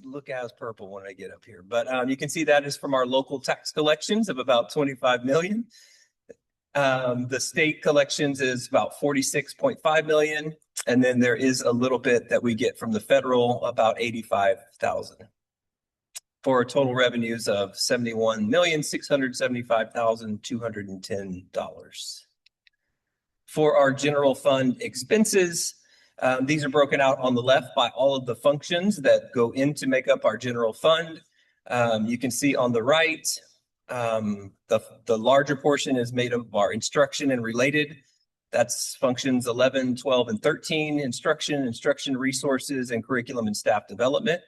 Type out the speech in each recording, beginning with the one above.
look as purple when I get up here. But you can see that is from our local tax collections of about 25 million. The state collections is about 46.5 million. And then there is a little bit that we get from the federal, about 85,000. For total revenues of $71,675,210. For our general fund expenses, these are broken out on the left by all of the functions that go in to make up our general fund. You can see on the right, the larger portion is made of our instruction and related. That's functions 11, 12, and 13, instruction resources, and curriculum and staff development.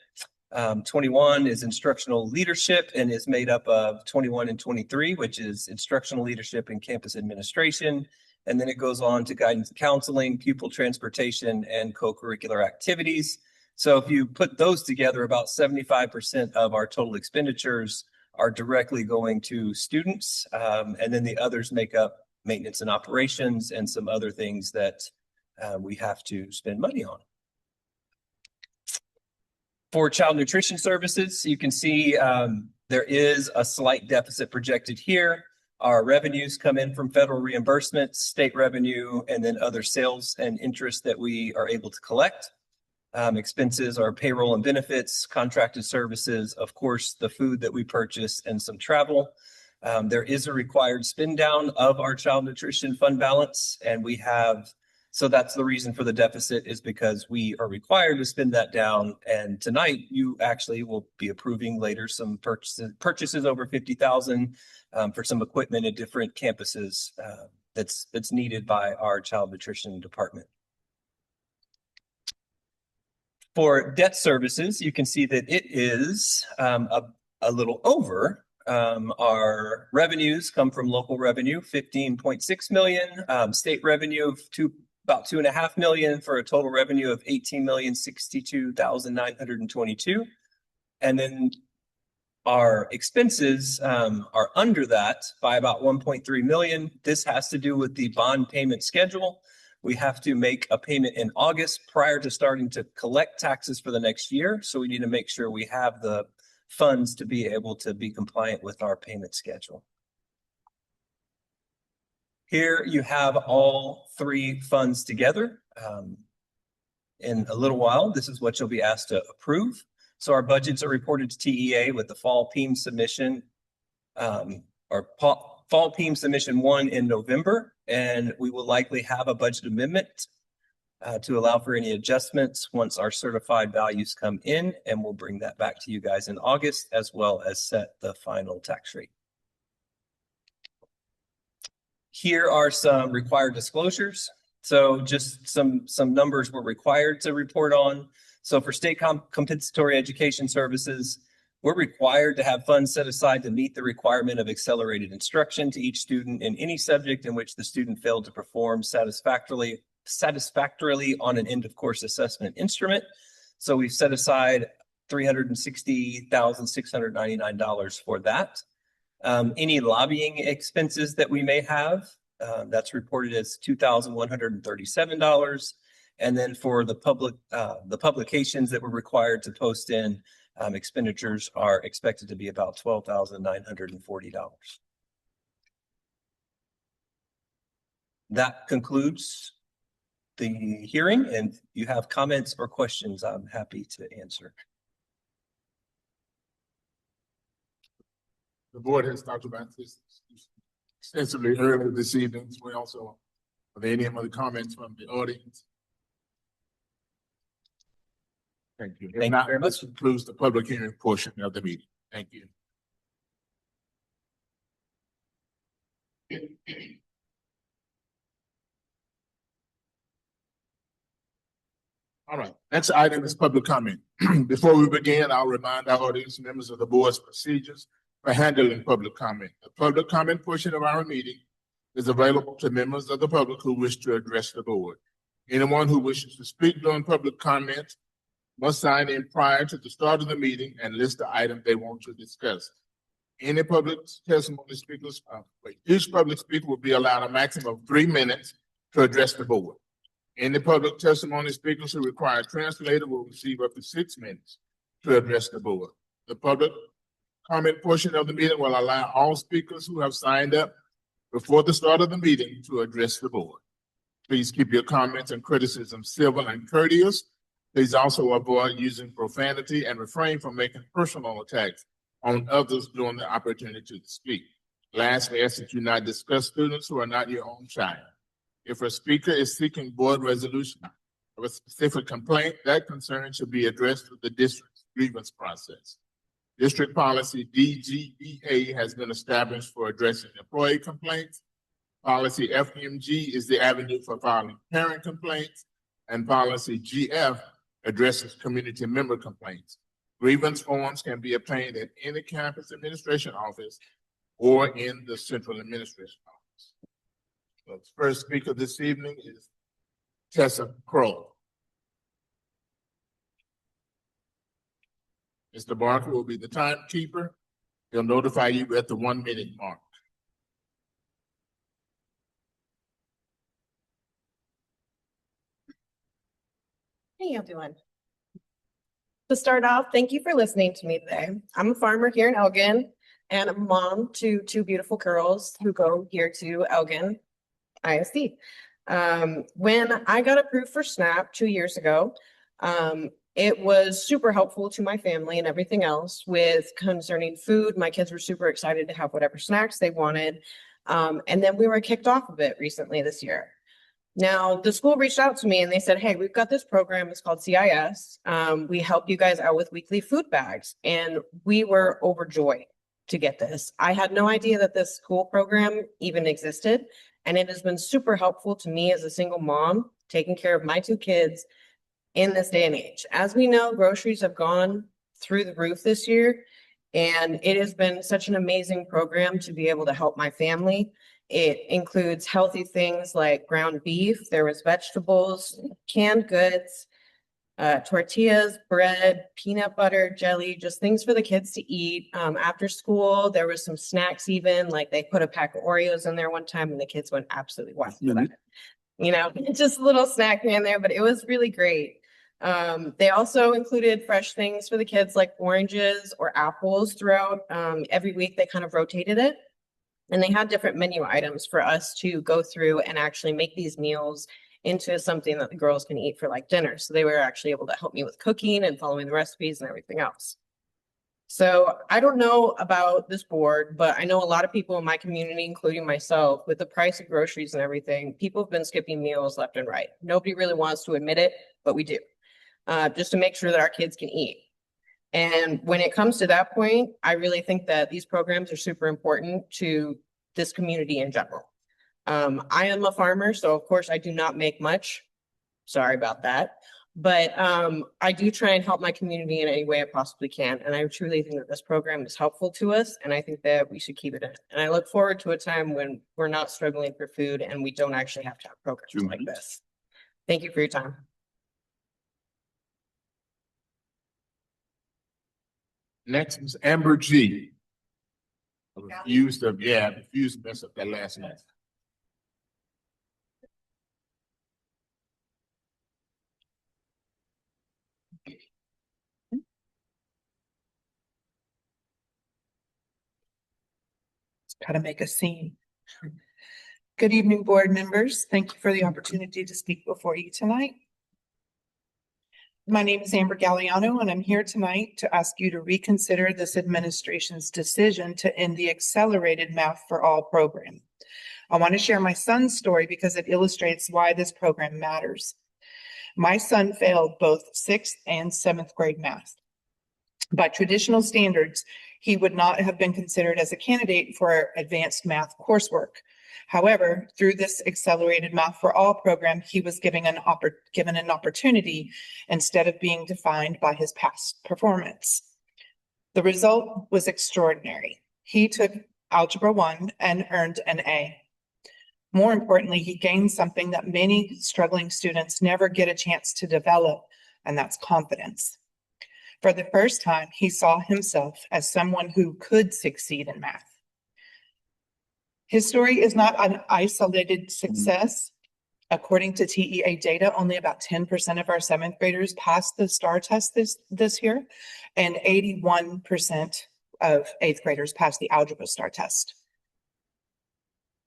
21 is instructional leadership and is made up of 21 and 23, which is instructional leadership and campus administration. And then it goes on to guidance and counseling, pupil transportation, and co-curricular activities. So if you put those together, about 75% of our total expenditures are directly going to students. And then the others make up maintenance and operations and some other things that we have to spend money on. For child nutrition services, you can see there is a slight deficit projected here. Our revenues come in from federal reimbursements, state revenue, and then other sales and interest that we are able to collect. Expenses are payroll and benefits, contracted services, of course, the food that we purchase, and some travel. There is a required spend down of our child nutrition fund balance, and we have, so that's the reason for the deficit, is because we are required to spend that down. And tonight you actually will be approving later some purchases over 50,000 for some equipment at different campuses that's needed by our child nutrition department. For debt services, you can see that it is a little over. Our revenues come from local revenue, 15.6 million, state revenue of about 2.5 million, for a total revenue of 18,062,922. And then our expenses are under that by about 1.3 million. This has to do with the bond payment schedule. We have to make a payment in August prior to starting to collect taxes for the next year. So we need to make sure we have the funds to be able to be compliant with our payment schedule. Here you have all three funds together. In a little while, this is what you'll be asked to approve. So our budgets are reported to TEA with the fall PEIM submission, fall PEIM submission 1 in November, and we will likely have a budget amendment to allow for any adjustments once our certified values come in, and we'll bring that back to you guys in August, as well as set the final tax rate. Here are some required disclosures. So just some numbers we're required to report on. So for state compensatory education services, we're required to have funds set aside to meet the requirement of accelerated instruction to each student in any subject in which the student failed to perform satisfactorily on an end of course assessment instrument. So we've set aside $360,699 for that. Any lobbying expenses that we may have, that's reported as $2,137. And then for the publications that we're required to post in, expenditures are expected to be about $12,940. That concludes the hearing, and if you have comments or questions, I'm happy to answer. The board has talked about this extensively earlier this evening as well. So are there any other comments from the audience? Thank you. Thank you very much. This concludes the public hearing portion of the meeting. Thank you. All right, next item is public comment. Before we begin, I'll remind our audience members of the board's procedures for handling public comment. The public comment portion of our meeting is available to members of the public who wish to address the board. Anyone who wishes to speak during public comment must sign in prior to the start of the meeting and list the item they want to discuss. Any public testimony speakers, each public speaker will be allowed a maximum of 3 minutes to address the board. Any public testimony speakers who require a translator will receive up to 6 minutes to address the board. The public comment portion of the meeting will allow all speakers who have signed up before the start of the meeting to address the board. Please keep your comments and criticisms civil and courteous. Please also avoid using profanity and refrain from making personal attacks on others during the opportunity to speak. Lastly, I ask that you not discuss students who are not your own child. If a speaker is seeking board resolution of a specific complaint, that concern should be addressed through the district's grievance process. District policy DGEA has been established for addressing employee complaints. Policy FMG is the avenue for filing parent complaints, and policy GF addresses community member complaints. Grievance forms can be obtained at any campus administration office or in the central administration office. So the first speaker this evening is Tessa Kroll. Mr. Barker will be the timekeeper. He'll notify you at the 1 minute mark. Hey, y'all doing? To start off, thank you for listening to me today. I'm a farmer here in Elgin and a mom to two beautiful girls who go here to Elgin ISD. When I got approved for SNAP 2 years ago, it was super helpful to my family and everything else with concerning food. My kids were super excited to have whatever snacks they wanted. And then we were kicked off of it recently this year. Now, the school reached out to me and they said, hey, we've got this program. It's called CIS. We help you guys out with weekly food bags. And we were overjoyed to get this. I had no idea that this school program even existed. And it has been super helpful to me as a single mom, taking care of my two kids in this day and age. As we know, groceries have gone through the roof this year. And it has been such an amazing program to be able to help my family. It includes healthy things like ground beef. There was vegetables, canned goods, tortillas, bread, peanut butter, jelly, just things for the kids to eat. After school, there was some snacks even, like they put a pack of Oreos in there one time and the kids went absolutely wild for that. You know, just a little snack in there, but it was really great. They also included fresh things for the kids like oranges or apples throughout. Every week they kind of rotated it. And they had different menu items for us to go through and actually make these meals into something that the girls can eat for like dinner. So they were actually able to help me with cooking and following the recipes and everything else. So I don't know about this board, but I know a lot of people in my community, including myself, with the price of groceries and everything, people have been skipping meals left and right. Nobody really wants to admit it, but we do, just to make sure that our kids can eat. And when it comes to that point, I really think that these programs are super important to this community in general. I am a farmer, so of course I do not make much. Sorry about that. But I do try and help my community in any way I possibly can. And I truly think that this program is helpful to us. And I think that we should keep it in. And I look forward to a time when we're not struggling for food and we don't actually have to have programs like this. Thank you for your time. Next is Amber G. I refuse to mess up that last name. Gotta make a scene. Good evening, board members. Thank you for the opportunity to speak before you tonight. My name is Amber Galliano, and I'm here tonight to ask you to reconsider this administration's decision to end the accelerated Math for All program. I want to share my son's story because it illustrates why this program matters. My son failed both 6th and 7th grade math. By traditional standards, he would not have been considered as a candidate for advanced math coursework. However, through this accelerated Math for All program, he was given an opportunity instead of being defined by his past performance. The result was extraordinary. He took Algebra 1 and earned an A. More importantly, he gained something that many struggling students never get a chance to develop, and that's confidence. For the first time, he saw himself as someone who could succeed in math. His story is not an isolated success. According to TEA data, only about 10% of our seventh graders passed the STAR test this year, and 81% of eighth graders passed the algebra STAR test.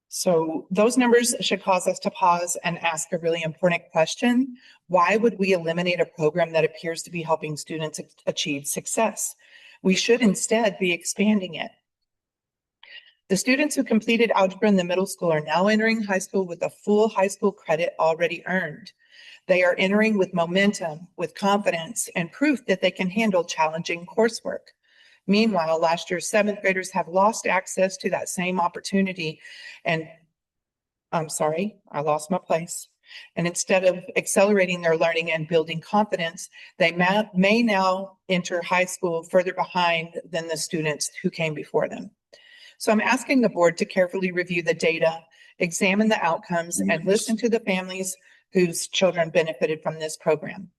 So those numbers should cause us to pause and ask a really important question. Why would we eliminate a program that appears to be helping students achieve success? We should instead be expanding it. The students who completed algebra in the middle school are now entering high school with a full high school credit already earned. They are entering with momentum, with confidence, and proof that they can handle challenging coursework. Meanwhile, last year's seventh graders have lost access to that same opportunity. And I'm sorry, I lost my place. And instead of accelerating their learning and building confidence, they may now enter high school further behind than the students who came before them. So I'm asking the board to carefully review the data, examine the outcomes, and listen to the families whose children benefited from this program.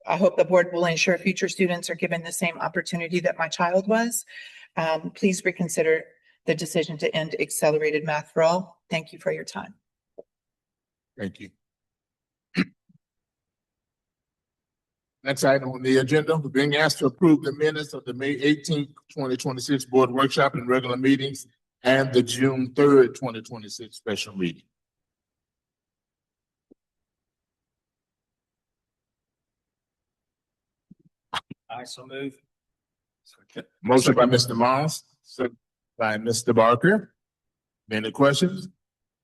I hope the board will ensure future students are given the same opportunity that my child was. Please reconsider the decision to end accelerated math for all. Thank you for your time. Thank you. Next item on the agenda, we're being asked to approve the minutes of the May 18th, 2026 board workshop and regular meetings and the June 3rd, 2026 special meeting. I so move. Motion by Mr. Moss, second by Mr. Barker. Any questions?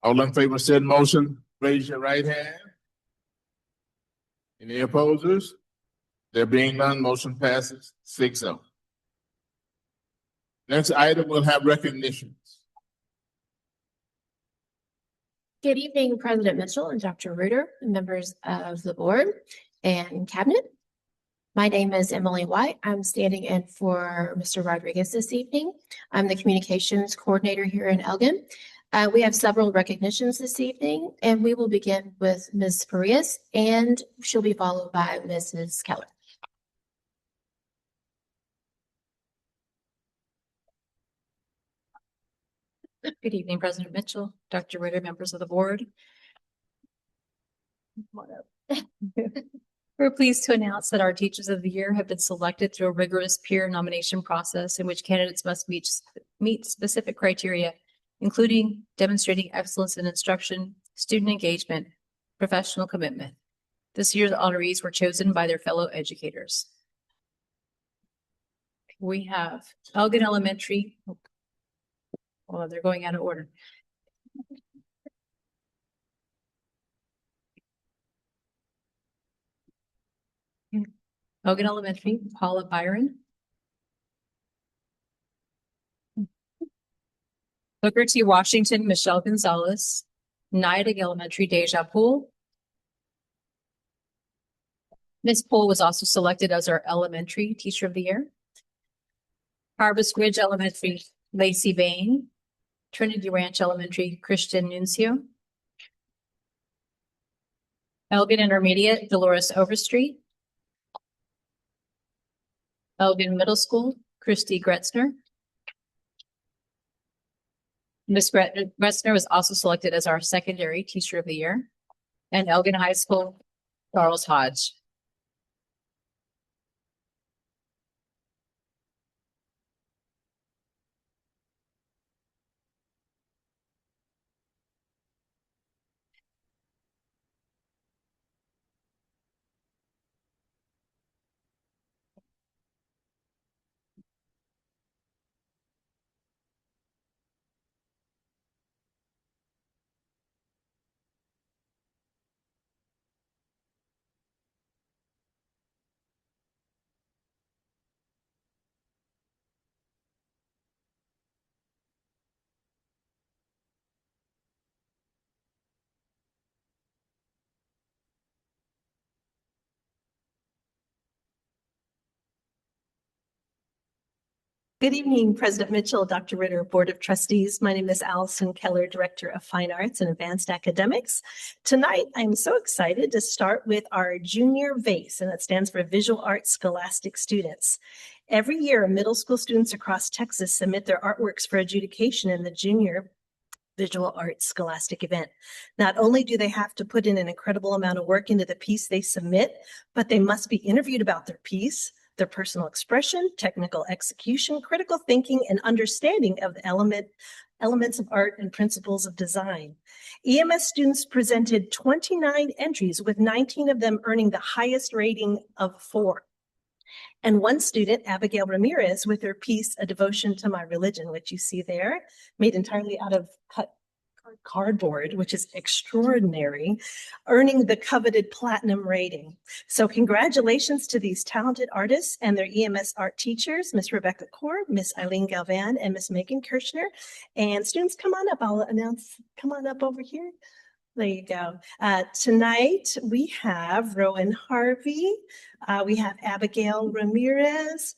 All in favor of said motion, raise your right hand. Any opposers? There being none, motion passes 6-0. Next item, we'll have recognitions. Good evening, President Mitchell and Dr. Reuter, members of the board and cabinet. My name is Emily White. I'm standing in for Mr. Rodriguez this evening. I'm the communications coordinator here in Elgin. We have several recognitions this evening, and we will begin with Ms. Farias, and she'll be followed by Mrs. Keller. Good evening, President Mitchell, Dr. Ritter, members of the board. We're pleased to announce that our Teachers of the Year have been selected through a rigorous peer nomination process in which candidates must meet specific criteria, including demonstrating excellence in instruction, student engagement, professional commitment. This year's honorees were chosen by their fellow educators. We have Elgin Elementary. Well, they're going out of order. Elgin Elementary, Paula Byron. Booker T. Washington, Michelle Gonzalez. Nyack Elementary, Deja Poole. Ms. Poole was also selected as our Elementary Teacher of the Year. Harvest Ridge Elementary, Lacey Bain. Trinity Ranch Elementary, Christian Nuncio. Elgin Intermediate, Dolores Overstreet. Elgin Middle School, Christy Gretzner. Ms. Gretzner was also selected as our Secondary Teacher of the Year. And Elgin High School, Charles Hodge. Good evening, President Mitchell, Dr. Ritter, Board of Trustees. My name is Allison Keller, Director of Fine Arts and Advanced Academics. Tonight, I'm so excited to start with our Junior VASE, and that stands for Visual Arts Scholastic Students. Every year, middle school students across Texas submit their artworks for adjudication in the Junior visual arts scholastic event. Not only do they have to put in an incredible amount of work into the piece they submit, but they must be interviewed about their piece, their personal expression, technical execution, critical thinking, and understanding of the elements of art and principles of design. EMS students presented 29 entries, with 19 of them earning the highest rating of 4. And one student, Abigail Ramirez, with her piece, A Devotion to My Religion, which you see there, made entirely out of cut cardboard, which is extraordinary, earning the coveted platinum rating. So congratulations to these talented artists and their EMS art teachers, Miss Rebecca Korb, Miss Eileen Galvan, and Miss Megan Kirchner. And students, come on up. I'll announce, come on up over here. There you go. Tonight we have Rowan Harvey. We have Abigail Ramirez.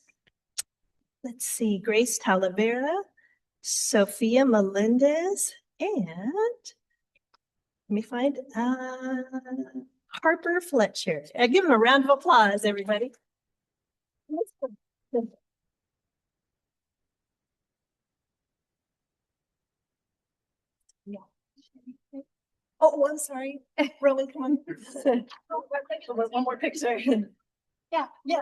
Let's see, Grace Talavera, Sophia Melendez, and let me find Harper Fletcher. Give them a round of applause, everybody. Yeah. Oh, I'm sorry. Rowan, come on. One more picture. Yeah, yeah.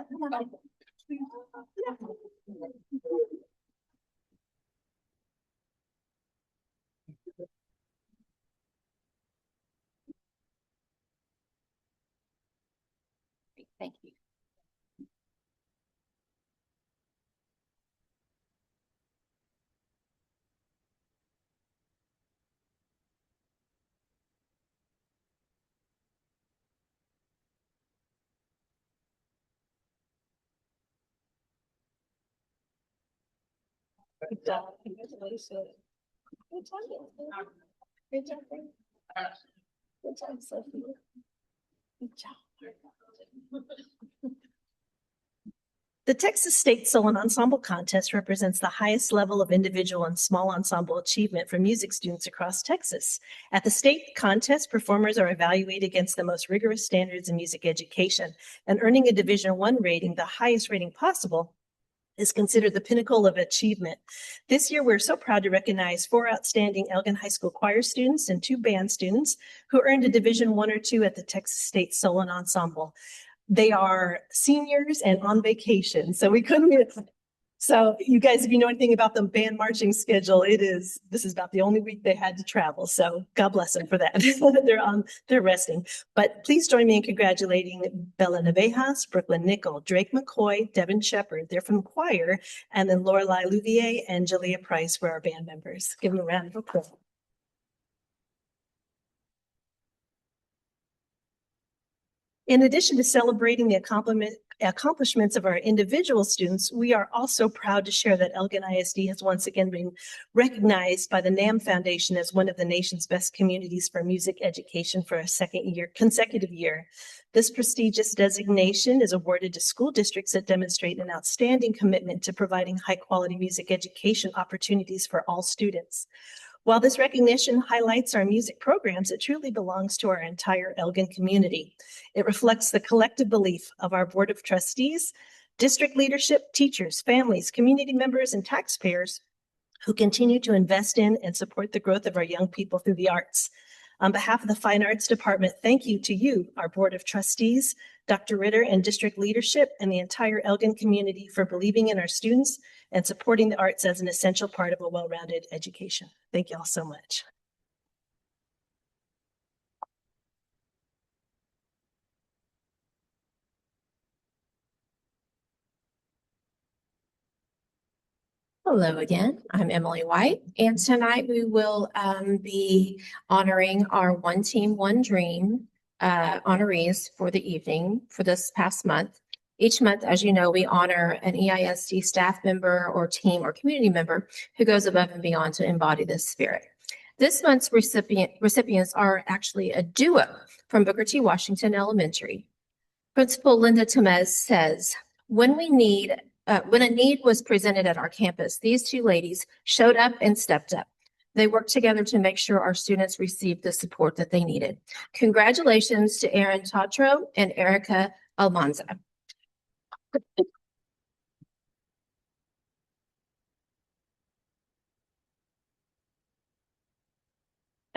Thank you. Good job. Congratulations. Good job. Good job. Good job, Sophie. Good job. The Texas State Solo Ensemble Contest represents the highest level of individual and small ensemble achievement for music students across Texas. At the state contest, performers are evaluated against the most rigorous standards in music education, and earning a Division I rating, the highest rating possible, is considered the pinnacle of achievement. This year, we're so proud to recognize 4 outstanding Elgin High School choir students and 2 band students who earned a Division I or II at the Texas State Solo Ensemble. They are seniors and on vacation, so we couldn't. So you guys, if you know anything about the band marching schedule, this is about the only week they had to travel. So God bless them for that. They're resting. But please join me in congratulating Bella Navejas, Brooklyn Nickel, Drake McCoy, Devin Shepard. They're from choir, and then Lorelei Louvier and Jalea Price for our band members. Give them a round of applause. In addition to celebrating the accomplishments of our individual students, we are also proud to share that Elgin ISD has once again been recognized by the NAM Foundation as one of the nation's best communities for music education for a consecutive year. This prestigious designation is awarded to school districts that demonstrate an outstanding commitment to providing high-quality music education opportunities for all students. While this recognition highlights our music programs, it truly belongs to our entire Elgin community. It reflects the collective belief of our Board of Trustees, district leadership, teachers, families, community members, and taxpayers who continue to invest in and support the growth of our young people through the arts. On behalf of the Fine Arts Department, thank you to you, our Board of Trustees, Dr. Ritter, and district leadership, and the entire Elgin community for believing in our students and supporting the arts as an essential part of a well-rounded education. Thank you all so much. Hello again, I'm Emily White, and tonight we will be honoring our One Team, One Dream honorees for the evening for this past month. Each month, as you know, we honor an EISD staff member or team or community member who goes above and beyond to embody this spirit. This month's recipients are actually a duo from Booker T. Washington Elementary. Principal Linda Temez says, when a need was presented at our campus, these 2 ladies showed up and stepped up. They worked together to make sure our students received the support that they needed. Congratulations to Erin Tatro and Erica Almanza.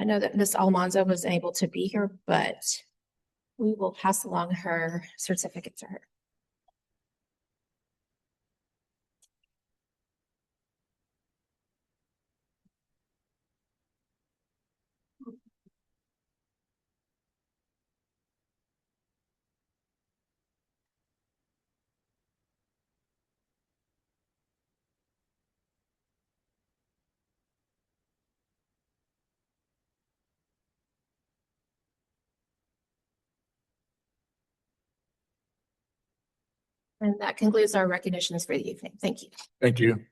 I know that Miss Almanza was able to be here, but we will pass along her certificate to her. And that concludes our recognitions for the evening. Thank you. Thank you.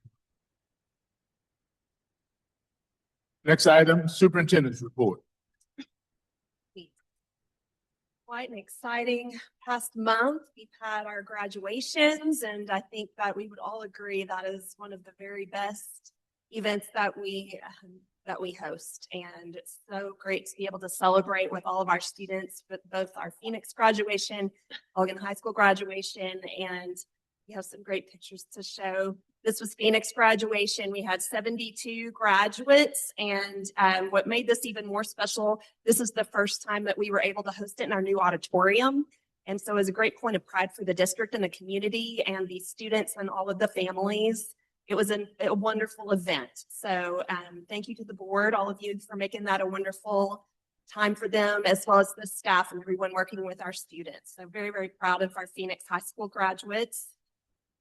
Next item, superintendent's report. Quite an exciting past month. We've had our graduations, and I think that we would all agree that is one of the very best events that we host. And it's so great to be able to celebrate with all of our students, with both our Phoenix graduation, Elgin High School graduation, and we have some great pictures to show. This was Phoenix graduation. We had 72 graduates, and what made this even more special, this is the first time that we were able to host it in our new auditorium. And so it was a great point of pride for the district and the community and the students and all of the families. It was a wonderful event. So thank you to the board, all of you, for making that a wonderful time for them, as well as the staff and everyone working with our students. So very, very proud of our Phoenix High School graduates.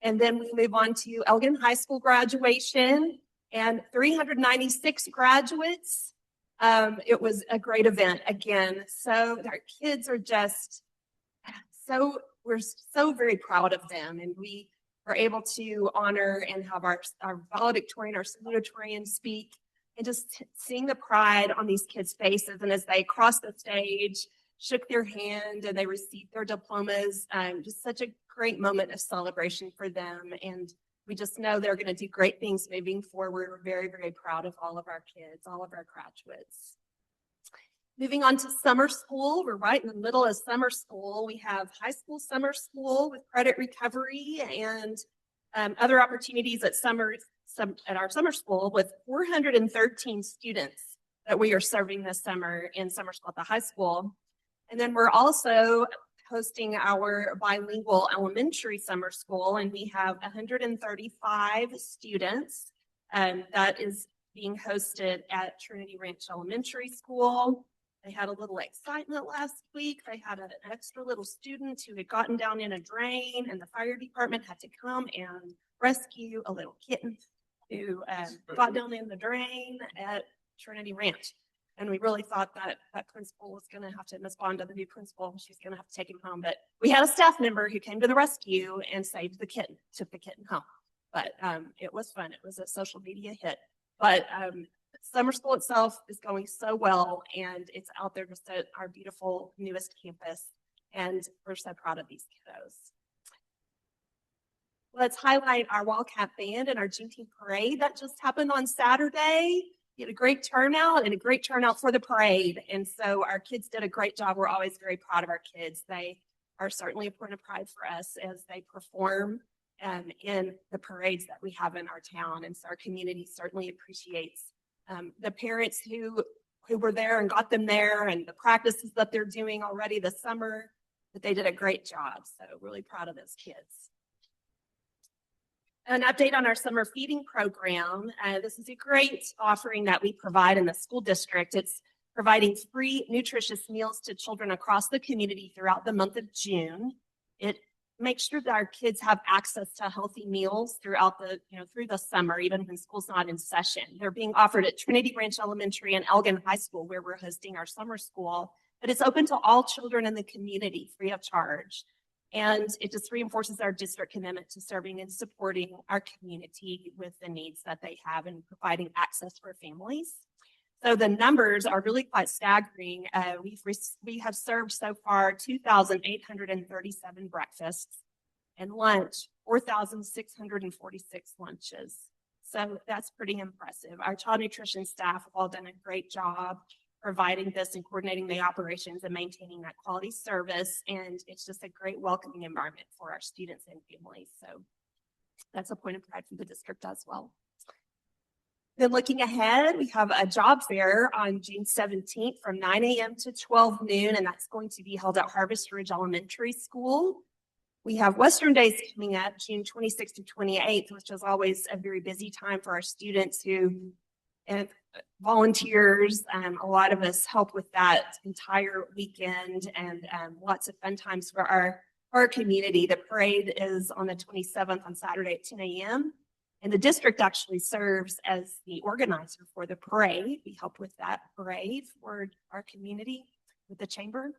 And then we move on to Elgin High School graduation and 396 graduates. It was a great event again. So our kids are just we're so very proud of them. And we were able to honor and have our valedictorian, our salutatorian speak, and just seeing the pride on these kids' faces. And as they crossed the stage, shook their hand, and they received their diplomas. Just such a great moment of celebration for them. And we just know they're going to do great things moving forward. We're very, very proud of all of our kids, all of our graduates. Moving on to summer school. We're right in the middle of summer school. We have high school summer school with credit recovery and other opportunities at our summer school with 413 students that we are serving this summer in summer school at the high school. And then we're also hosting our bilingual elementary summer school, and we have 135 students that is being hosted at Trinity Ranch Elementary School. They had a little excitement last week. They had an extra little student who had gotten down in a drain, and the fire department had to come and rescue a little kitten who got down in the drain at Trinity Ranch. And we really thought that that principal was going to have to respond to the new principal. She's going to have to take him home. But we had a staff member who came to the rescue and saved the kitten, took the kitten home. But it was fun. It was a social media hit. But summer school itself is going so well, and it's out there just at our beautiful newest campus. And we're so proud of these kiddos. Let's highlight our Wildcat Band and our Juneteenth Parade that just happened on Saturday. We had a great turnout and a great turnout for the parade. And so our kids did a great job. We're always very proud of our kids. They are certainly a point of pride for us as they perform in the parades that we have in our town. And so our community certainly appreciates the parents who were there and got them there, and the practices that they're doing already this summer, but they did a great job. So really proud of those kids. An update on our summer feeding program. This is a great offering that we provide in the school district. It's providing free nutritious meals to children across the community throughout the month of June. It makes sure that our kids have access to healthy meals throughout through the summer, even when school's not in session. They're being offered at Trinity Ranch Elementary and Elgin High School, where we're hosting our summer school, but it's open to all children in the community free of charge. And it just reinforces our district commitment to serving and supporting our community with the needs that they have and providing access for families. So the numbers are really quite staggering. We have served so far 2,837 breakfasts and lunch, 4,646 lunches. So that's pretty impressive. Our child nutrition staff have all done a great job providing this and coordinating the operations and maintaining that quality service. And it's just a great welcoming environment for our students and families. So that's a point of pride for the district as well. Then looking ahead, we have a job fair on June 17th from 9 a.m. to 12 noon, and that's going to be held at Harvest Ridge Elementary School. We have Western Days coming up June 26th to 28th, which is always a very busy time for our students who and volunteers. A lot of us help with that entire weekend, and lots of fun times for our community. The parade is on the 27th on Saturday at 10 a.m. And the district actually serves as the organizer for the parade. We help with that parade for our community with the chamber.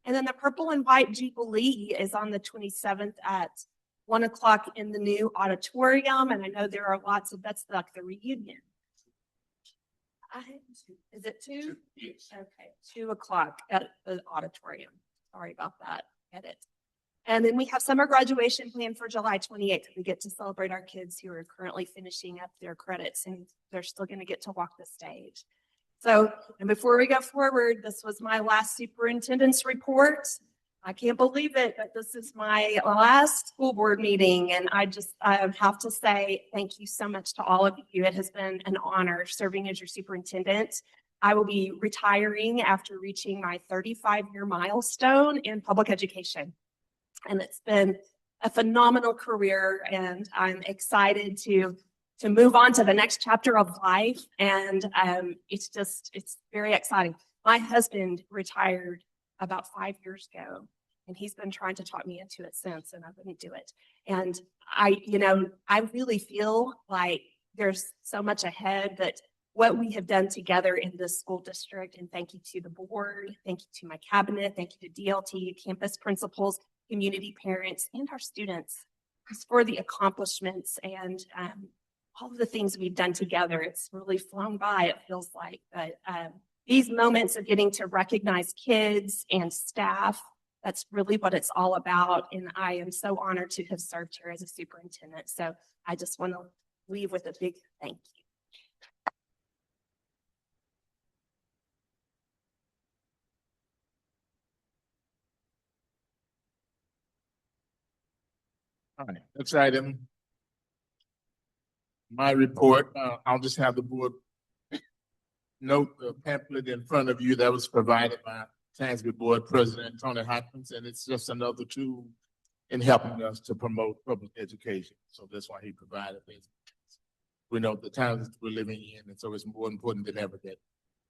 And then the Purple and White Jubilee is on the 27th at 1 o'clock in the new auditorium. And I know there are lots of, that's like the reunion. Is it 2? Yes. Okay, 2 o'clock at the auditorium. Sorry about that. Get it. And then we have summer graduation planned for July 28th. We get to celebrate our kids who are currently finishing up their credits, and they're still going to get to walk the stage. So, and before we go forward, this was my last superintendent's report. I can't believe it, but this is my last school board meeting. And I have to say thank you so much to all of you. It has been an honor serving as your superintendent. I will be retiring after reaching my 35-year milestone in public education. And it's been a phenomenal career, and I'm excited to move on to the next chapter of life. And it's very exciting. My husband retired about 5 years ago, and he's been trying to talk me into it since, and I wouldn't do it. And I really feel like there's so much ahead that what we have done together in this school district, and thank you to the board, thank you to my cabinet, thank you to DLT, campus principals, community parents, and our students for the accomplishments and all of the things we've done together. It's really flown by, it feels like. But these moments of getting to recognize kids and staff, that's really what it's all about. And I am so honored to have served here as a superintendent. So I just want to leave with a big thank you. All right, next item. My report, I'll just have the board note the pamphlet in front of you that was provided by Tansby Board President Tony Hopkins, and it's just another tool in helping us to promote public education. So that's why he provided these. We know the times we're living in, and so it's more important than ever that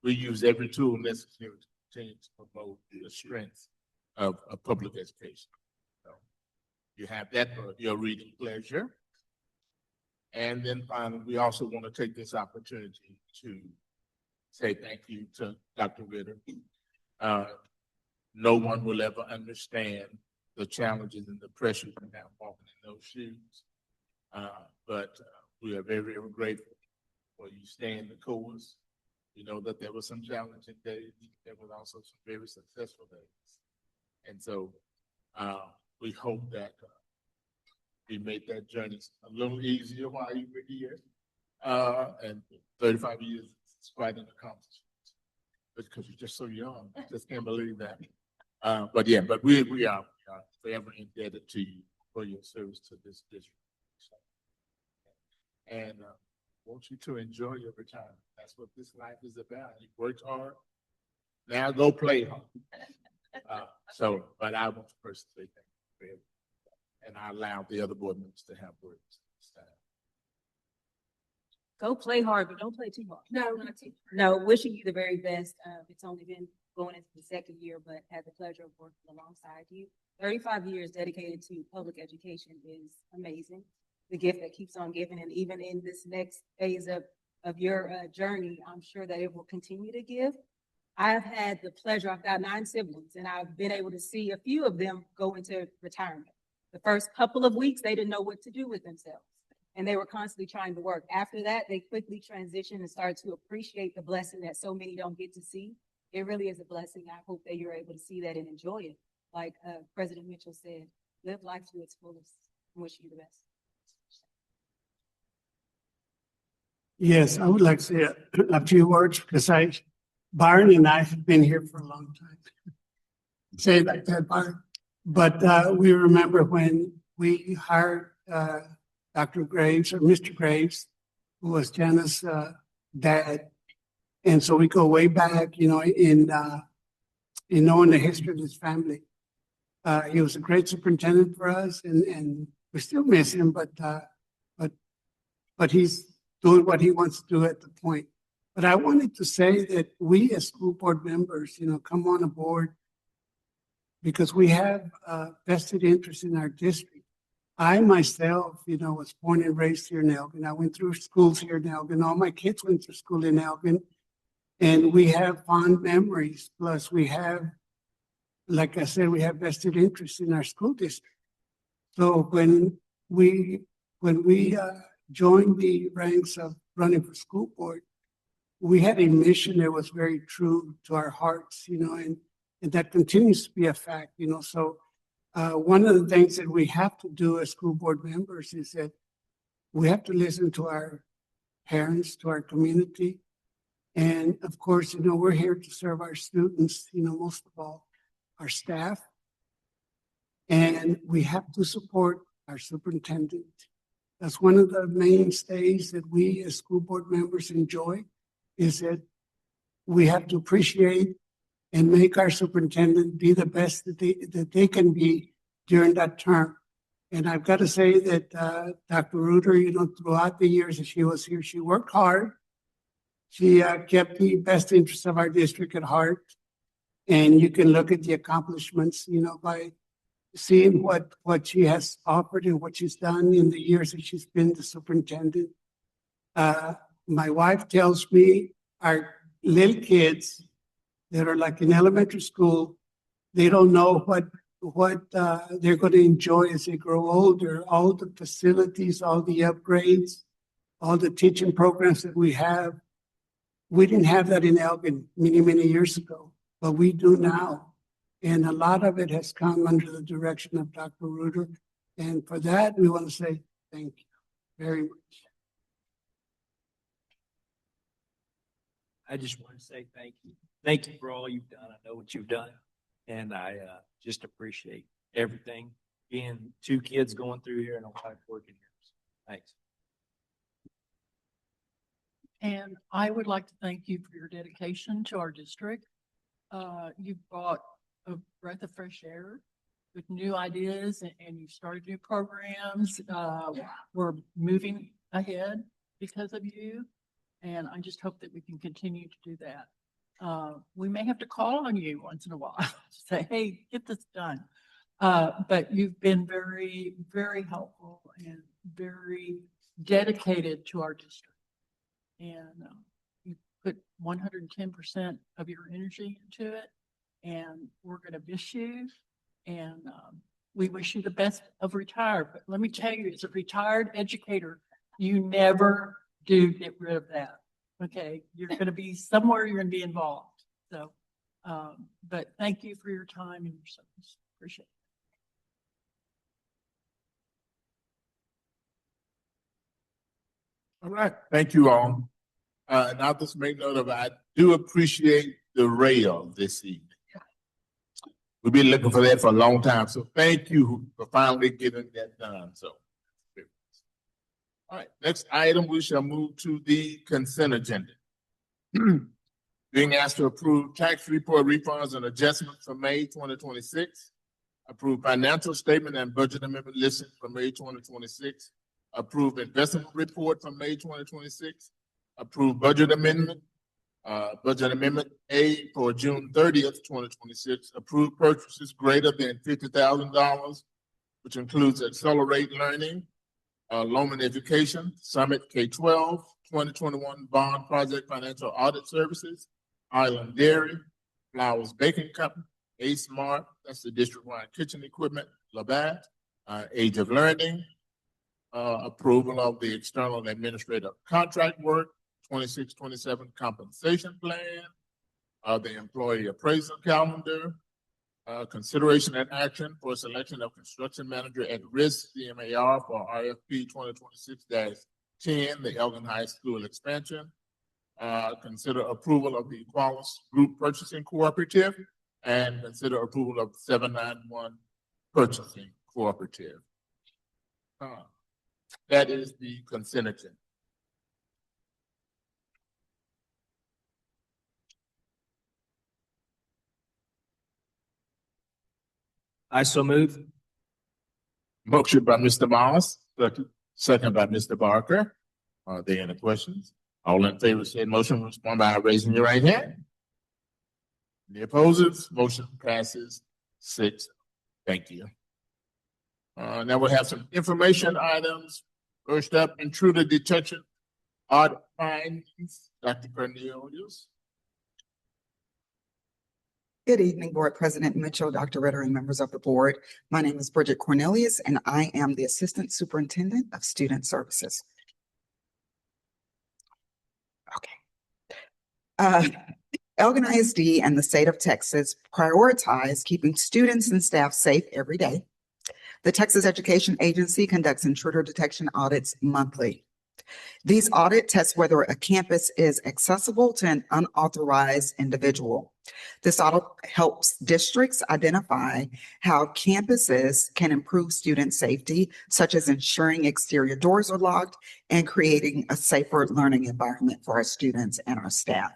we use every tool necessary to continue to promote the strength of public education. You have that for your reading pleasure. And then finally, we also want to take this opportunity to say thank you to Dr. Ritter. No one will ever understand the challenges and the pressures of now walking in those shoes. But we are very, very grateful for you staying the course. You know that there were some challenging days. There was also some very successful days. And so we hope that we made that journey a little easier while you were here. And 35 years is quite an accomplishment. Because you're just so young, I just can't believe that. But yeah, but we are forever indebted to you for your service to this district. And want you to enjoy your retirement. That's what this life is about. You worked hard. Now go play hard. But I want to personally say thank you for everything. And I allow the other board members to have words. Go play hard, but don't play too hard. No, not too. No, wishing you the very best. It's only been going into the second year, but had the pleasure of working alongside you. 35 years dedicated to public education is amazing. The gift that keeps on giving, and even in this next phase of your journey, I'm sure that it will continue to give. I've had the pleasure, I've got 9 siblings, and I've been able to see a few of them go into retirement. The first couple of weeks, they didn't know what to do with themselves, and they were constantly trying to work. After that, they quickly transitioned and started to appreciate the blessing that so many don't get to see. It really is a blessing. I hope that you're able to see that and enjoy it. Like President Mitchell said, live life to its fullest. I wish you the best. Yes, I would like to say a few words because Byron and I have been here for a long time. Say it like that, Byron. But we remember when we hired Dr. Graves or Mr. Graves, who was Janice's dad. And so we go way back, in knowing the history of his family. He was a great superintendent for us, and we still miss him, but he's doing what he wants to do at the point. But I wanted to say that we as school board members, come on board because we have vested interest in our district. I myself, was born and raised here in Elgin. I went through schools here in Elgin. All my kids went to school in Elgin. And we have fond memories. Plus we have, like I said, we have vested interest in our school district. So when we joined the ranks of running for school board, we had a mission that was very true to our hearts, and that continues to be a fact, So one of the things that we have to do as school board members is that we have to listen to our parents, to our community. And of course, we're here to serve our students, most of all, our staff. And we have to support our superintendent. That's one of the mainstays that we as school board members enjoy, is that we have to appreciate and make our superintendent be the best that they can be during that term. And I've got to say that Dr. Reuter, throughout the years that she was here, she worked hard. She kept the best interests of our district at heart. And you can look at the accomplishments, by seeing what she has offered and what she's done in the years that she's been the superintendent. My wife tells me our little kids that are like in elementary school, they don't know what they're going to enjoy as they grow older. All the facilities, all the upgrades, all the teaching programs that we have. We didn't have that in Elgin many, many years ago, but we do now. And a lot of it has come under the direction of Dr. Reuter. And for that, we want to say thank you very much. I just want to say thank you. Thank you for all you've done. I know what you've done. And I just appreciate everything. Being 2 kids going through here and a wife working here. So, thanks. And I would like to thank you for your dedication to our district. You've brought a breath of fresh air with new ideas and you started new programs. We're moving ahead because of you. And I just hope that we can continue to do that. We may have to call on you once in a while to say, hey, get this done. But you've been very, very helpful and very dedicated to our district. And you put 110% of your energy into it. And we're going to miss you. And we wish you the best of retire. But let me tell you, as a retired educator, you never do get rid of that. Okay, you're going to be somewhere, you're going to be involved. So, but thank you for your time and your service. Appreciate it. All right, thank you all. And I'll just make note of, I do appreciate the rail this evening. We've been looking for that for a long time. So thank you for finally getting that done. So, all right, next item, we shall move to the consent agenda. Being asked to approve tax report refunds and adjustments for May 2026, approve financial statement and budget amendment listed for May 2026, approve investment report for May 2026, approve budget amendment A for June 30th, 2026, approve purchases greater than $50,000, which includes Accelerate Learning, Loman Education, Summit K-12, 2021 Bond Project Financial Audit Services, Island Dairy, Flowers Baking Company, A-Smart, that's the district-wide kitchen equipment, Labatt, Age of Learning, approval of the external and administrative contract work, 26-27 compensation plan, the employee appraisal calendar, consideration and action for selection of construction manager at risk, CMAR, for RFP 2026-10, the Elgin High School expansion. Consider approval of the Equalis Group Purchasing Cooperative, and consider approval of 791 Purchasing Cooperative. That is the consent agenda. I so move. Motion by Mr. Moss, second by Mr. Barker. Are there any questions? All in favor, say motion, respond by raising your right hand. Any opposers? Motion passes 6. Thank you. Now we have some information items. First up, intruder detection audit findings. Dr. Cornelius. Good evening, Board President Mitchell, Dr. Ritter, and members of the board. My name is Bridget Cornelius, and I am the Assistant Superintendent of Student Services. Okay. Elgin ISD and the state of Texas prioritize keeping students and staff safe every day. The Texas Education Agency conducts intruder detection audits monthly. These audits test whether a campus is accessible to an unauthorized individual. This audit helps districts identify how campuses can improve student safety, such as ensuring exterior doors are locked and creating a safer learning environment for our students and our staff.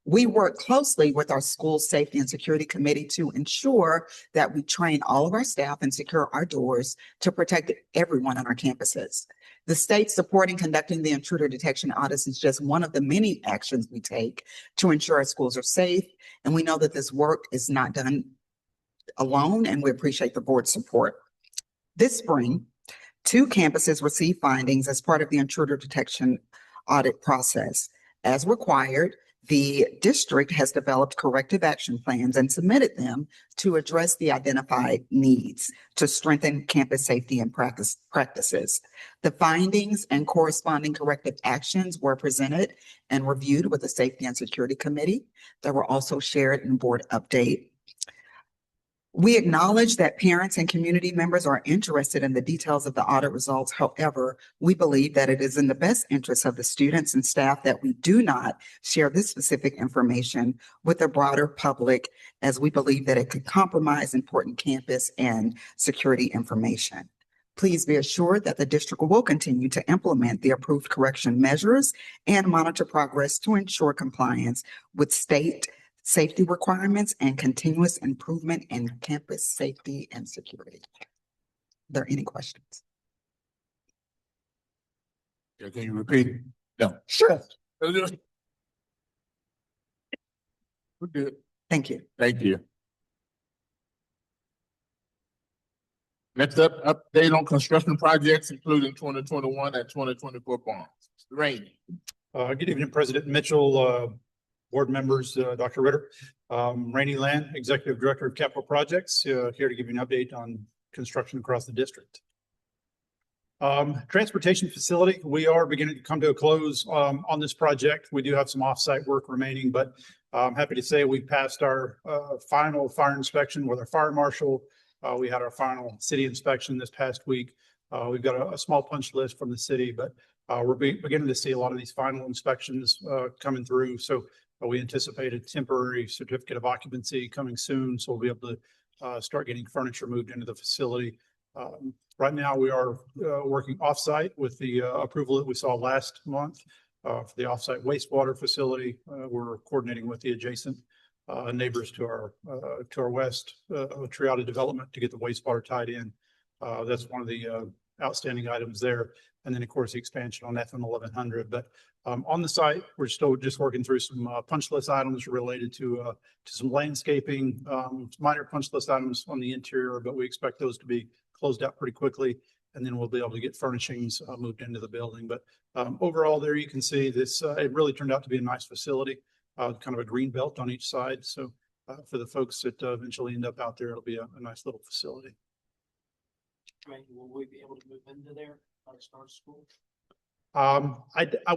We work closely with our school safety and security committee to ensure that we train all of our staff and secure our doors to protect everyone on our campuses. The state supporting conducting the intruder detection audits is just one of the many actions we take to ensure our schools are safe. And we know that this work is not done alone, and we appreciate the board's support. This spring, 2 campuses received findings as part of the intruder detection audit process. As required, the district has developed corrective action plans and submitted them to address the identified needs to strengthen campus safety and practices. The findings and corresponding corrective actions were presented and reviewed with the Safety and Security Committee. They were also shared in board update. We acknowledge that parents and community members are interested in the details of the audit results. However, we believe that it is in the best interest of the students and staff that we do not share this specific information with the broader public, as we believe that it could compromise important campus and security information. Please be assured that the district will continue to implement the approved correction measures and monitor progress to ensure compliance with state safety requirements and continuous improvement in campus safety and security. Are there any questions? Yeah, can you repeat? No. Sure. We're good. Thank you. Thank you. Next up, update on construction projects, including 2021 and 2024 bonds. Mr. Rainey. Good evening, President Mitchell, board members, Dr. Ritter. Rainey Land, Executive Director of Capital Projects, here to give you an update on construction across the district. Transportation facility, we are beginning to come to a close on this project. We do have some offsite work remaining, but I'm happy to say we passed our final fire inspection with our fire marshal. We had our final city inspection this past week. We've got a small punch list from the city, but we're beginning to see a lot of these final inspections coming through. So we anticipate a temporary certificate of occupancy coming soon. So we'll be able to start getting furniture moved into the facility. Right now, we are working offsite with the approval that we saw last month for the offsite wastewater facility. We're coordinating with the adjacent neighbors to our west, Triada development, to get the wastewater tied in. That's one of the outstanding items there. And then, of course, the expansion on FM 1100. But on the site, we're still just working through some punch list items related to some landscaping, minor punch list items on the interior, but we expect those to be closed out pretty quickly. And then we'll be able to get furnishings moved into the building. But overall, there you can see this, it really turned out to be a nice facility, kind of a green belt on each side. So for the folks that eventually end up out there, it'll be a nice little facility. Will we be able to move into there by the start of school?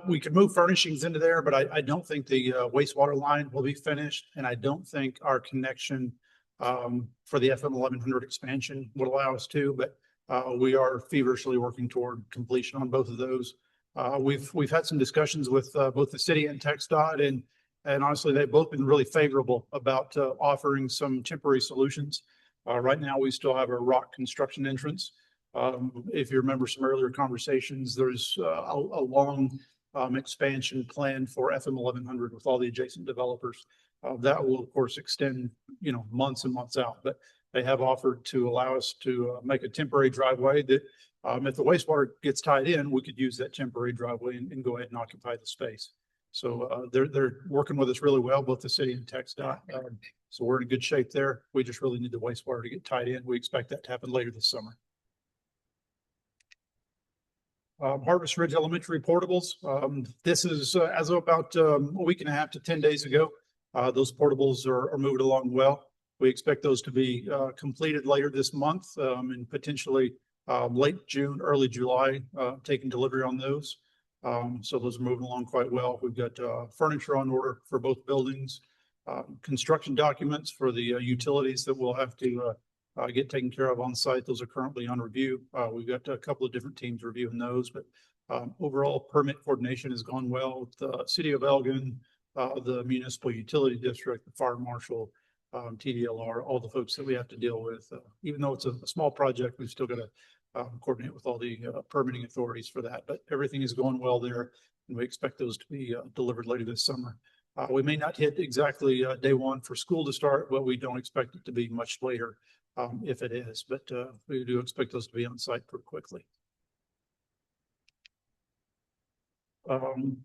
We could move furnishings into there, but I don't think the wastewater line will be finished. And I don't think our connection for the FM 1100 expansion would allow us to, but we are feverishly working toward completion on both of those. We've had some discussions with both the city and TxDOT, and honestly, they've both been really favorable about offering some temporary solutions. Right now, we still have a rock construction entrance. If you remember some earlier conversations, there's a long expansion plan for FM 1100 with all the adjacent developers. That will, of course, extend, months and months out. But they have offered to allow us to make a temporary driveway that if the wastewater gets tied in, we could use that temporary driveway and go ahead and occupy the space. So they're working with us really well, both the city and TxDOT. So we're in good shape there. We just really need the wastewater to get tied in. We expect that to happen later this summer. Harvest Ridge Elementary portables. This is as of about a week and a half to 10 days ago. Those portables are moving along well. We expect those to be completed later this month and potentially late June, early July, taking delivery on those. So those are moving along quite well. We've got furniture on order for both buildings, construction documents for the utilities that we'll have to get taken care of on site. Those are currently on review. We've got a couple of different teams reviewing those, but overall permit coordination has gone well with the city of Elgin, the municipal utility district, the fire marshal, TDLR, all the folks that we have to deal with. Even though it's a small project, we've still got to coordinate with all the permitting authorities for that, but everything is going well there. And we expect those to be delivered later this summer. We may not hit exactly day one for school to start, but we don't expect it to be much later if it is, but we do expect those to be on site pretty quickly.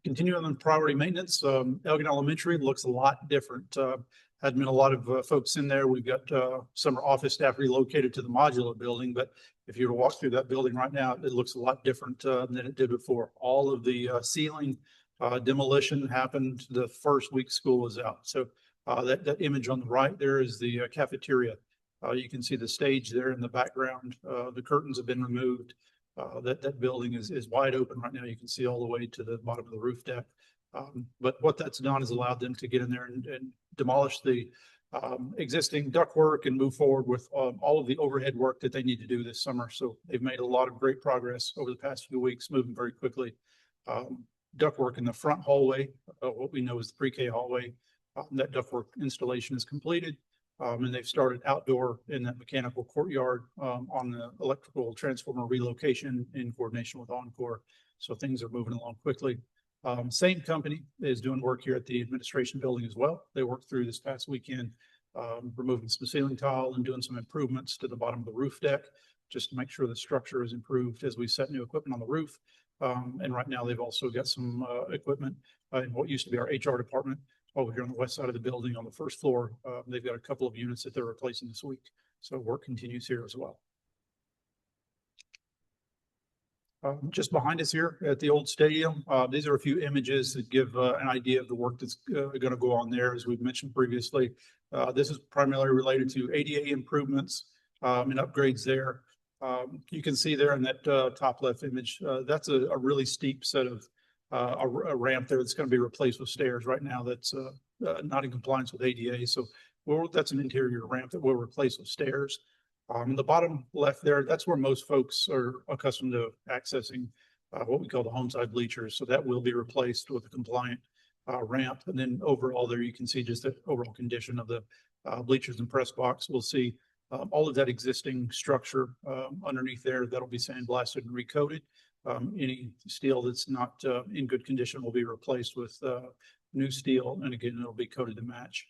Continuing on priority maintenance, Elgin Elementary looks a lot different. Had been a lot of folks in there. We've got some office staff relocated to the modular building, but if you were to walk through that building right now, it looks a lot different than it did before. All of the ceiling demolition happened the first week school was out. So that image on the right there is the cafeteria. You can see the stage there in the background. The curtains have been removed. That building is wide open right now. You can see all the way to the bottom of the roof deck. But what that's done is allowed them to get in there and demolish the existing ductwork and move forward with all of the overhead work that they need to do this summer. So they've made a lot of great progress over the past few weeks, moving very quickly. Ductwork in the front hallway, what we know is the pre-K hallway, that ductwork installation is completed. And they've started outdoor in that mechanical courtyard on the electrical transformer relocation in coordination with Encore. So things are moving along quickly. Same company is doing work here at the administration building as well. They worked through this past weekend, removing some ceiling tile and doing some improvements to the bottom of the roof deck, just to make sure the structure is improved as we set new equipment on the roof. And right now they've also got some equipment in what used to be our HR department over here on the west side of the building on the first floor. They've got a couple of units that they're replacing this week. So work continues here as well. Just behind us here at the old stadium, these are a few images that give an idea of the work that's going to go on there. As we've mentioned previously, this is primarily related to ADA improvements and upgrades there. You can see there in that top left image, that's a really steep set of a ramp there that's going to be replaced with stairs. Right now that's not in compliance with ADA. So that's an interior ramp that we'll replace with stairs. In the bottom left there, that's where most folks are accustomed to accessing what we call the home side bleachers. So that will be replaced with a compliant ramp. And then overall there, you can see just the overall condition of the bleachers and press box. We'll see all of that existing structure underneath there. That'll be sandblasted and recoated. Any steel that's not in good condition will be replaced with new steel. And again, it'll be coated to match.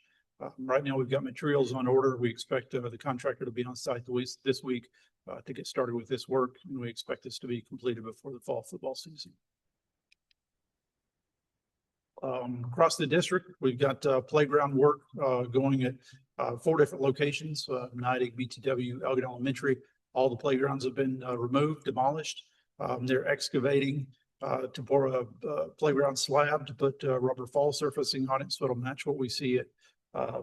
Right now, we've got materials on order. We expect the contractor to be on site this week to get started with this work. And we expect this to be completed before the fall football season. Across the district, we've got playground work going at 4 different locations, Nidec, BTW, Elgin Elementary. All the playgrounds have been removed, demolished. They're excavating to pour a playground slab to put rubber fall surfacing on it so it'll match what we see at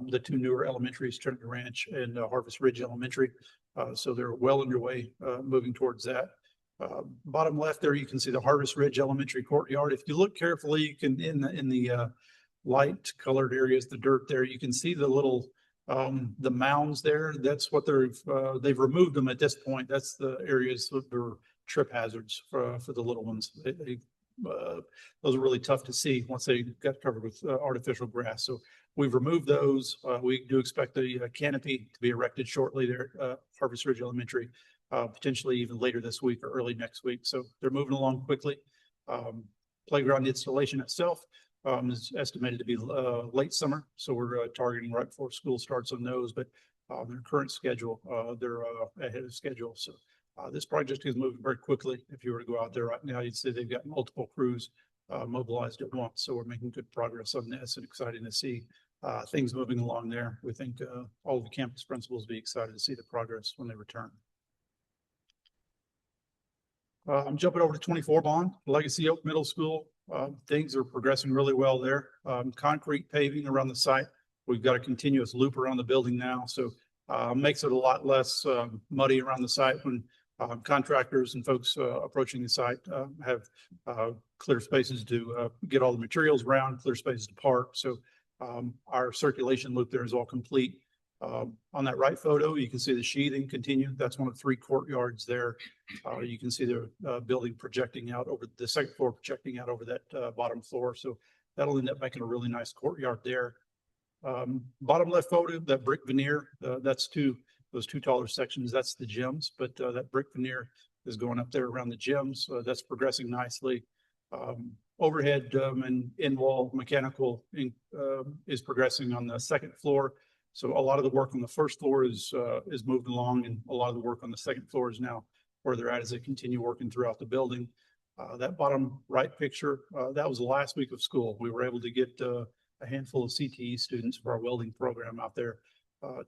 the 2 newer elementaries, Trinity Ranch and Harvest Ridge Elementary. So they're well underway moving towards that. Bottom left there, you can see the Harvest Ridge Elementary courtyard. If you look carefully, you can in the light colored areas, the dirt there, you can see the little the mounds there. That's what they've removed them at this point. That's the areas that are trip hazards for the little ones. Those are really tough to see once they got covered with artificial grass. So we've removed those. We do expect the canopy to be erected shortly there at Harvest Ridge Elementary, potentially even later this week or early next week. So they're moving along quickly. Playground installation itself is estimated to be late summer. So we're targeting right before school starts on those. But their current schedule. They're ahead of schedule. So this project is moving very quickly. If you were to go out there right now, you'd see they've got multiple crews mobilized at once. So we're making good progress on this and excited to see things moving along there. We think all of the campus principals will be excited to see the progress when they return. I'm jumping over to 24 Bond, Legacy Oak Middle School. Things are progressing really well there. Concrete paving around the site. We've got a continuous loop around the building now, so makes it a lot less muddy around the site when contractors and folks approaching the site have clear spaces to get all the materials around, clear spaces to park. So our circulation loop there is all complete. On that right photo, you can see the sheathing continue. That's one of 3 courtyards there. You can see the building projecting out over the second floor, projecting out over that bottom floor. So that'll end up making a really nice courtyard there. Bottom left photo, that brick veneer, that's those 2 taller sections. That's the gyms, but that brick veneer is going up there around the gyms. That's progressing nicely. Overhead and in-wall mechanical is progressing on the second floor. So a lot of the work on the first floor is moved along, and a lot of the work on the second floor is now where they're at as they continue working throughout the building. That bottom right picture, that was the last week of school. We were able to get a handful of CTE students for our welding program out there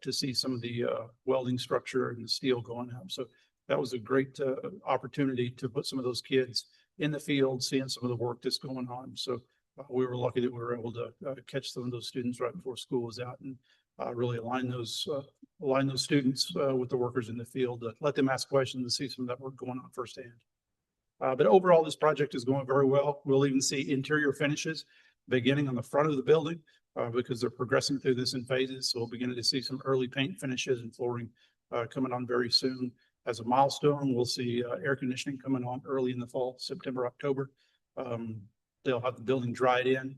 to see some of the welding structure and the steel going up. So that was a great opportunity to put some of those kids in the field, seeing some of the work that's going on. So we were lucky that we were able to catch some of those students right before school was out and really align those students with the workers in the field to let them ask questions and see some of that work going on firsthand. But overall, this project is going very well. We'll even see interior finishes beginning on the front of the building because they're progressing through this in phases. So we'll begin to see some early paint finishes and flooring coming on very soon. As a milestone, we'll see air conditioning coming on early in the fall, September, October. They'll have the building dried in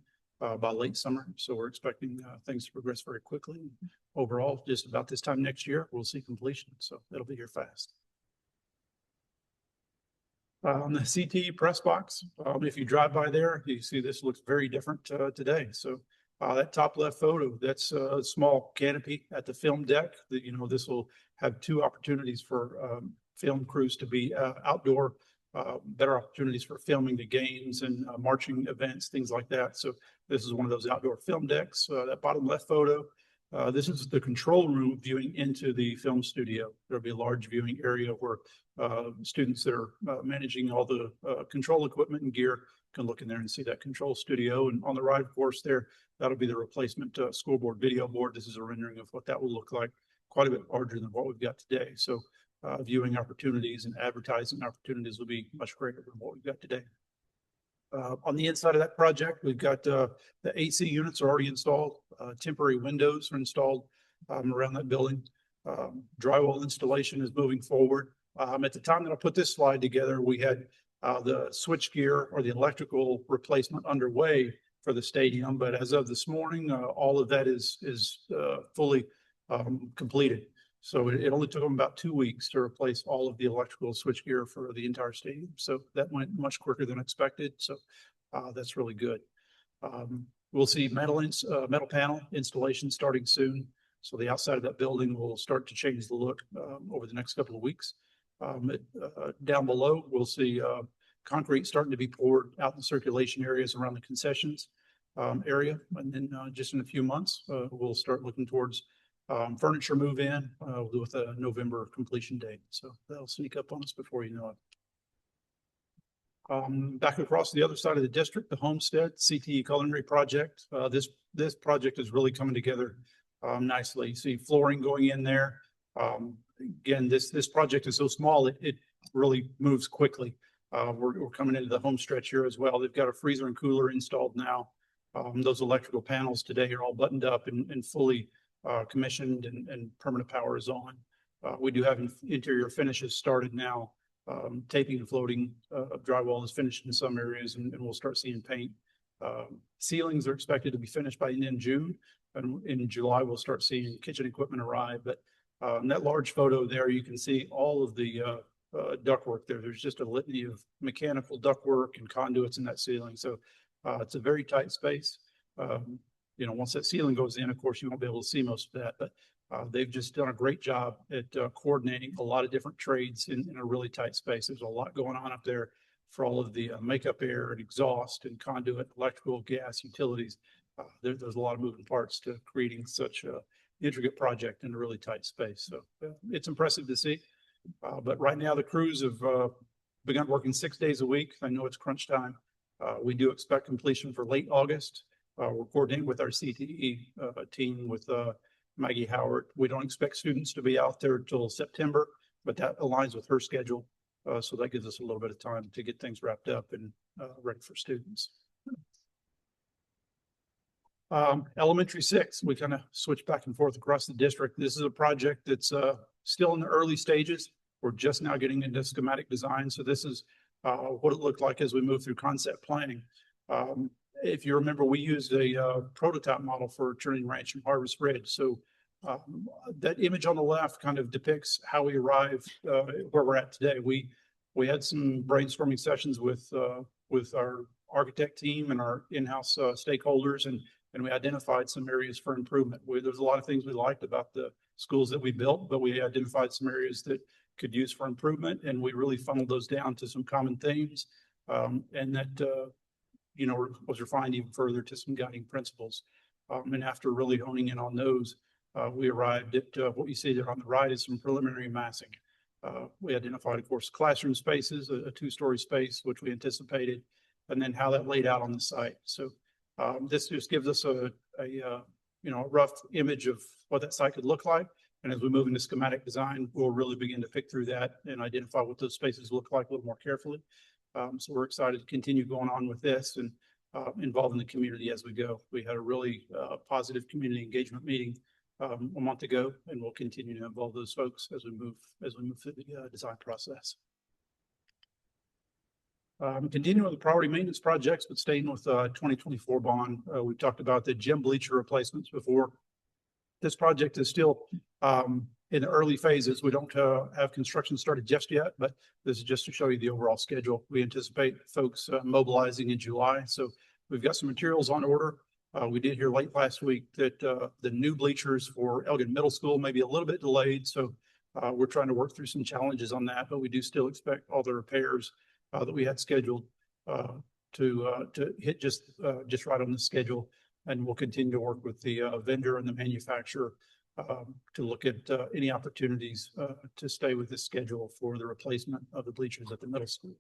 by late summer. So we're expecting things to progress very quickly. Overall, just about this time next year, we'll see completion. So it'll be here fast. On the CTE press box, if you drive by there, you see this looks very different today. So that top left photo, that's a small canopy at the film deck. This will have 2 opportunities for film crews to be outdoor, better opportunities for filming the games and marching events, things like that. So this is one of those outdoor film decks. That bottom left photo, this is the control room viewing into the film studio. There'll be a large viewing area where students that are managing all the control equipment and gear can look in there and see that control studio. And on the right, of course, there, that'll be the replacement scoreboard video board. This is a rendering of what that will look like, quite a bit larger than what we've got today. So viewing opportunities and advertising opportunities will be much greater than what we've got today. On the inside of that project, we've got the AC units are already installed. Temporary windows are installed around that building. Drywall installation is moving forward. At the time that I put this slide together, we had the switch gear or the electrical replacement underway for the stadium. But as of this morning, all of that is fully completed. So it only took them about 2 weeks to replace all of the electrical switchgear for the entire stadium. So that went much quicker than expected. So that's really good. We'll see metal panel installation starting soon. So the outside of that building will start to change the look over the next couple of weeks. Down below, we'll see concrete starting to be poured out in the circulation areas around the concessions area. And then just in a few months, we'll start looking towards furniture move in with a November completion date. So that'll sneak up on us before you know it. Back across the other side of the district, the Homestead CTE culinary project. This project is really coming together nicely. You see flooring going in there. Again, this project is so small, it really moves quickly. We're coming into the home stretch here as well. They've got a freezer and cooler installed now. Those electrical panels today are all buttoned up and fully commissioned and permanent power is on. We do have interior finishes started now. Taping and floating of drywall is finished in some areas and we'll start seeing paint. Ceilings are expected to be finished by the end of June. And in July, we'll start seeing kitchen equipment arrive. But in that large photo there, you can see all of the ductwork there. There's just a litany of mechanical ductwork and conduits in that ceiling. So it's a very tight space. Once that ceiling goes in, of course, you won't be able to see most of that, but They've just done a great job at coordinating a lot of different trades in a really tight space. There's a lot going on up there for all of the makeup air and exhaust and conduit, electrical, gas, utilities. There's a lot of moving parts to creating such a intricate project in a really tight space. So it's impressive to see. But right now the crews have begun working 6 days a week. I know it's crunch time. We do expect completion for late August. We're coordinating with our CTE team with Maggie Howard. We don't expect students to be out there till September, but that aligns with her schedule. So that gives us a little bit of time to get things wrapped up and ready for students. Elementary 6, we kind of switch back and forth across the district. This is a project that's still in the early stages. We're just now getting into schematic design. So this is what it looked like as we move through concept planning. If you remember, we used a prototype model for Trinity Ranch and Harvest Ridge. So that image on the left kind of depicts how we arrived where we're at today. We had some brainstorming sessions with our architect team and our in-house stakeholders, and we identified some areas for improvement. There's a lot of things we liked about the schools that we built, but we identified some areas that could use for improvement, and we really funneled those down to some common themes, and that was refined even further to some guiding principles. And after really honing in on those, we arrived at what you see there on the right is some preliminary massing. We identified, of course, classroom spaces, a 2-story space, which we anticipated, and then how that laid out on the site. So this just gives us a rough image of what that site could look like. And as we move into schematic design, we'll really begin to pick through that and identify what those spaces look like a little more carefully. So we're excited to continue going on with this and involving the community as we go. We had a really positive community engagement meeting a month ago, and we'll continue to involve those folks as we move through the design process. Continuing with the priority maintenance projects, but staying with 2024 bond, we've talked about the gym bleacher replacements before. This project is still in the early phases. We don't have construction started just yet, but this is just to show you the overall schedule. We anticipate folks mobilizing in July. So we've got some materials on order. We did hear late last week that the new bleachers for Elgin Middle School may be a little bit delayed. So we're trying to work through some challenges on that, but we do still expect all the repairs that we had scheduled to hit just right on the schedule. And we'll continue to work with the vendor and the manufacturer to look at any opportunities to stay with this schedule for the replacement of the bleachers at the middle school.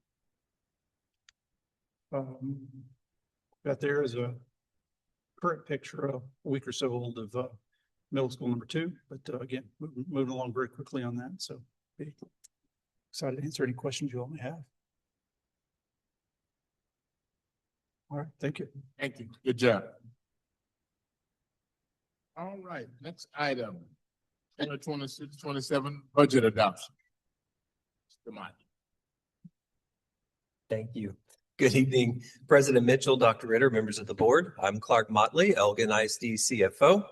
That there is a current picture a week or so old of middle school number 2, but again, moving along very quickly on that. So be excited to answer any questions you all may have. All right, thank you. Thank you. Good job. All right, next item, 2026-27 budget adoption. Come on. Thank you. Good evening, President Mitchell, Dr. Ritter, members of the board. I'm Clark Motley, Elgin ISD CFO,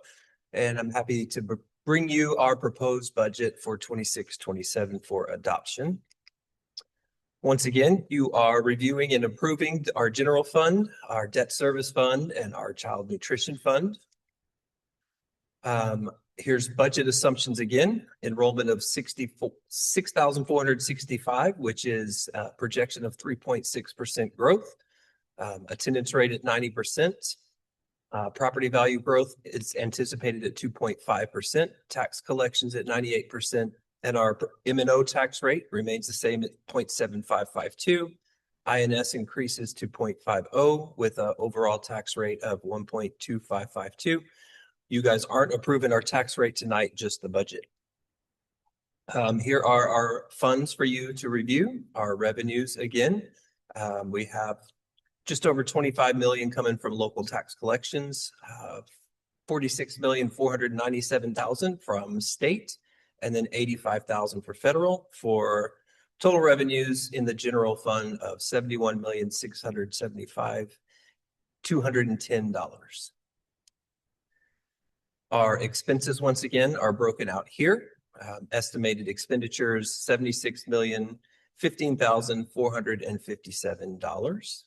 and I'm happy to bring you our proposed budget for 26-27 for adoption. Once again, you are reviewing and approving our general fund, our debt service fund, and our child nutrition fund. Here's budget assumptions again. Enrollment of 6,465, which is a projection of 3.6% growth. Attendance rate at 90%. Property value growth is anticipated at 2.5%. Tax collections at 98%. And our M&O tax rate remains the same at 0.7552. INS increases to 0.50 with an overall tax rate of 1.2552. You guys aren't approving our tax rate tonight, just the budget. Here are our funds for you to review. Our revenues again. We have just over 25 million coming from local tax collections, 46,497,000 from state, and then 85,000 for federal, for total revenues in the general fund of $71,675,210. Our expenses, once again, are broken out here. Estimated expenditures, $76,015,457.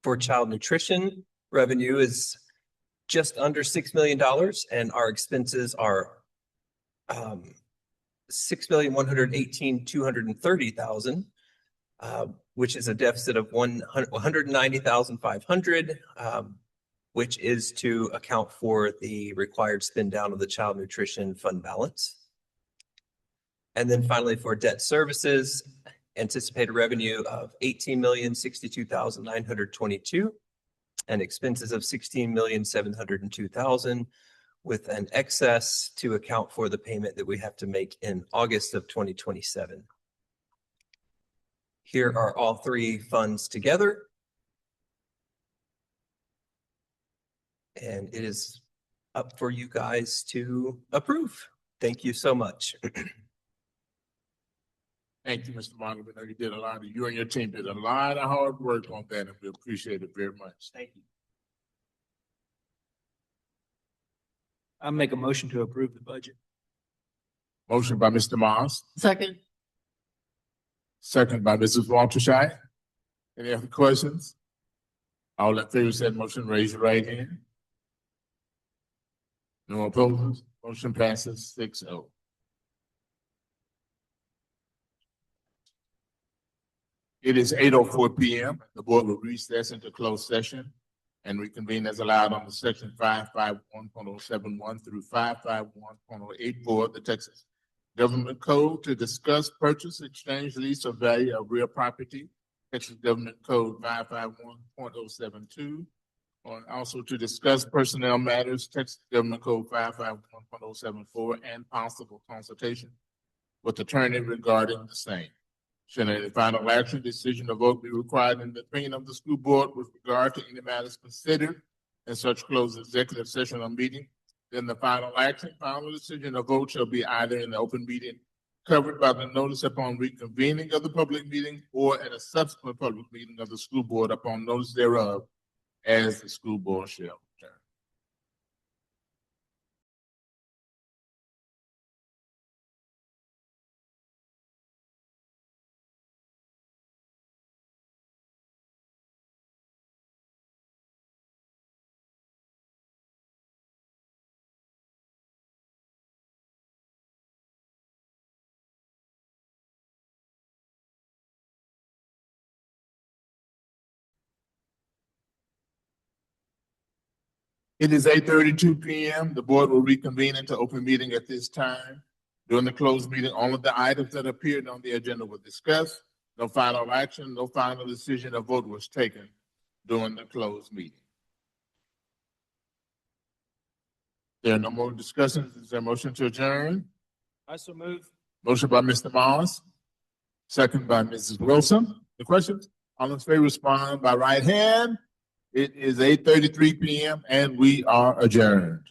For child nutrition, revenue is just under $6 million, and our expenses are $6,118,230,000, which is a deficit of $190,500, which is to account for the required spend down of the child nutrition fund balance. And then finally, for debt services, anticipated revenue of $18,062,922 and expenses of $16,702,000, with an excess to account for the payment that we have to make in August of 2027. Here are all three funds together. And it is up for you guys to approve. Thank you so much. Thank you, Mr. Martin. We know you did a lot. You and your team did a lot of hard work on that, and we appreciate it very much. Thank you. I make a motion to approve the budget. Motion by Mr. Moss, Second. second by Mrs. Walter-Shy. Any other questions? All in favor said motion, raise your right hand. No opposed. Motion passes 6-0. It is 8:04 p.m. The board will recess into closed session and reconvene as allowed under section 551.071 through 551.084 of the Texas Government Code to discuss purchase, exchange, lease, or value of real property, Texas Government Code 551.072, and also to discuss personnel matters, Texas Government Code 551.074, and possible consultation with attorney regarding the same. Should any final action, decision, or vote be required in the opinion of the school board with regard to any matters considered in such closed executive session or meeting, then the final action, final decision, or vote shall be either in the open meeting covered by the notice upon reconvening of the public meeting or at a subsequent public meeting of the school board upon notice thereof, as the school board shall. It is 8:32 p.m. The board will reconvene into open meeting at this time. During the closed meeting, all of the items that appeared on the agenda were discussed. No final action, no final decision or vote was taken during the closed meeting. There are no more discussions. Is there a motion to adjourn? I so move. Motion by Mr. Moss, second by Mrs. Wilson. The questions? All in favor respond by right hand. It is 8:33 p.m. and we are adjourned.